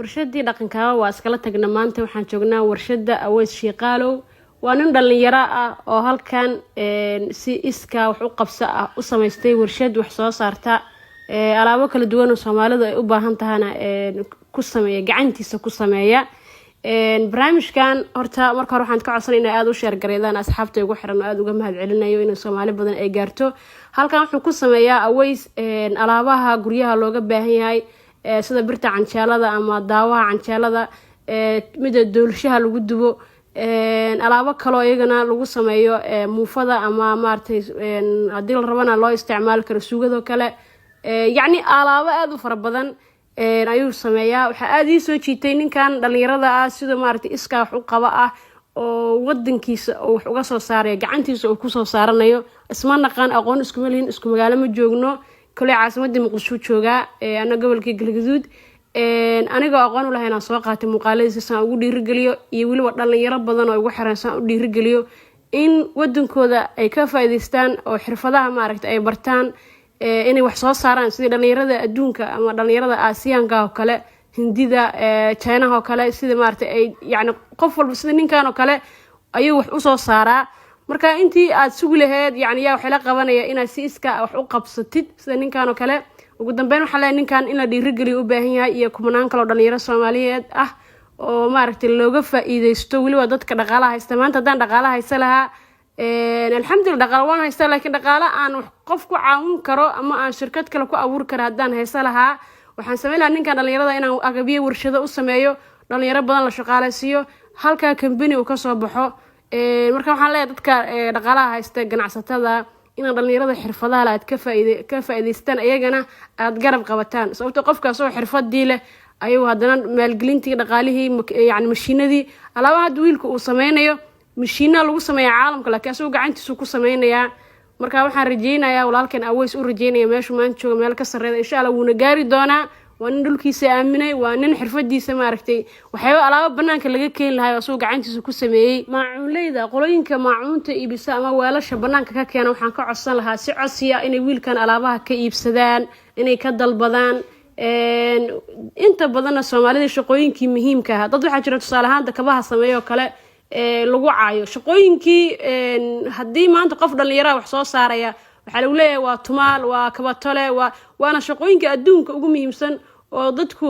warshadii dhaqanka waa iskala tagna maanta waxaan joognaa warshada Aweys Shiiqaalow waa nin dhalinyaro ah oo halkan si iska wax u qabso ah u sameystay warshad wax soo saarta alaabo kala duwan oo Soomaalidu ay u baahan tahana ku sameeya gacantiisa ku sameeya barnaamijkan horta marka hore waxaan ka codsanaynaa aad u share gareedaan asxaabta ugu xiran aad uga mahad celinayo in Soomaali badan ay gaarto halkan wuxuu ku sameeyaa Aweys alaabaha guryaha looga baahan yahay sida birta canjeelada ama daawaha canjeelada mida doolshaha lagu dubo alaabo kale oo iyagana lagu sameeyo muufada ama maartay hadii la rabana loo isticmaal karo suugado kale yacni alaabo aad u fara badan ayuu sameeyaa waxa aad ii soo jiitay ninkan dhalinyarada ah sida maartay iska wax u qaba ah oo wadankiisa oo wax uga soo saaray gacantiisa oo ku soo saaranayo isma naqaan aqoon isku maleyn isku magaalo ma joogno kale caasimadda Muqdisho jooga ana gobolka Galgaduud aniga aqoon u lahayn soo qaatay muuqaaladiisa saan ugu dhiirigeliyo iyo waliba dhalinyaro badan oo ugu xiransan u dhiirigeliyo in wadankooda ay ka faa'iideystaan oo xirfadaha maaragtay ay bartaan inay wax soo saaraan sida dhalinyarada adduunka ama dhalinyarada Aasiyaanka oo kale Hindida China oo kale sida maaragtay ay yaani qof walba sida ninkan oo kale ayuu wax u soo saaraa marka intii aad sugu lahayd yaani yaa wax la qabanaya inaad si iska wax u qabsatid sida ninkan oo kale ugu dambeyn waxa la ninkan in la dhiirigeliyo u baahan yahay iyo kumanaan kale oo dhalinyaro Soomaaliyeed ah oo maaragtay looga faa'iideysto waliba dadka dhaqaalaha haysta maanta hadaan dhaqaalaha haysta lahaa alxamdulillah dhaqaalaha waan haysta laakiin dhaqaalaha aan qof ku caawin karo ama aan shirkad kale ku abuur karo hadaan haysta lahaa waxaan sameeynaa ninkan dhalinyarada inaan agabiyo warshado u sameeyo dhalinyaro badan la shaqaaleysiyo halka company uu ka soo baxo marka waxaan leeyahay dadka dhaqaalaha haysta ganacsatada in dhalinyarada xirfadaha aad ka faa'iideystaan ayagana aad garab qabataan sababtoo qofkaas oo xirfadii leh ayuu hadana maalgelintii dhaqaalihii yaani mashiinadii alaabaha wiilku uu sameynayo mashiina lagu sameeyaa caalamka laakiin asoo gacantiisa ku sameynaya marka waxaan rajeynayaa walaalkan Aweys u rajeynaya meeshu maan joogo meel ka sareeyo insha Allah wuuna gaari doonaa waa nin dhulkiisa aaminay waa nin xirfadiisa maaragtay waxyaabo alaabo banaanka laga keen lahayo asoo gacantiisa ku sameeyay maacuunleyda qolooyinka maacuunta iibisa ama weelasha banaanka ka keena waxaan ka codsan lahaa si codsiya inay wiilkan alaabaha ka iibsadaan inay ka dalbadaan inta badan Soomaalida shaqooyinkii muhiimka ah dad waxa jira tusaale ahaan kabaha sameeyo kale lagu caayo shaqooyinkii hadii maanta qof dhalinyaro wax soo saaraya waxa lagu leeyahay waa tumaal waa kabatole waana shaqooyinka adduunka ugu muhiimsan oo dadku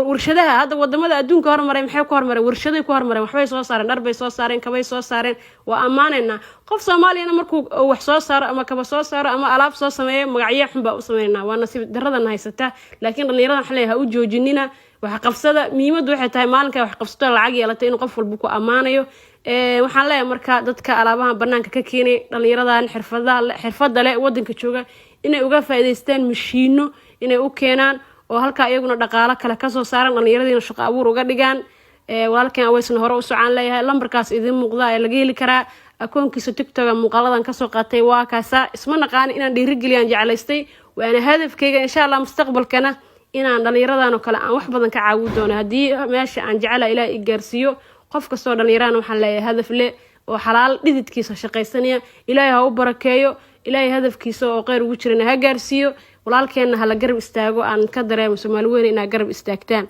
warshadaha hadda wadamada adduunka hormaray maxay ku hormaray warshaday ku hormaray waxbay soo saareen dharbay soo saareen kabay soo saareen waa amaanayna qof Soomaaliyeena markuu wax soo saaro ama kaba soo saaro ama alaab soo sameeyo magacyo xun baa u sameeynaa waa nasiib darradan haysata laakiin dhalinyarada waxa leeyahay u joojinina waxa qabsada muhiimadu waxay tahay maalinka wax qabsato lacag yeelato in qof walba ku amaanayo waxaan leeyahay marka dadka alaabaha banaanka ka keenay dhalinyaradan xirfada leh wadanka jooga inay uga faa'iideystaan mashiino inay u keenaan oo halka iyaguna dhaqaale kale ka soo saaran dhalinyarada shaqo abuur uga dhigaan walaalkan Aweysna hore u socon leeyahay lambarkaas idin muuqda ee laga heli karaa akoonkiisa TikTok muuqaaladan ka soo qaatay waa kaasa isma naqaan inaan dhiirigeliyaan jecelaystay waana hadafkayga insha Allah mustaqbalkana inaan dhalinyaradan oo kale aan wax badan ka caawin doono hadii meesha aan jecelahay Ilaahay gaarsiiyo qof kastoo dhalinyarana waxaan leeyahay hadaf leh oo xalaal dhididkiisa shaqaysanaya Ilaahay ha u barakeeyo Ilaahay hadafkiisa oo qeyr ugu jirana ha gaarsiiyo walaalkeena hala garab istaago aan ka dareemo Soomaali weyn inay garab istaagtaan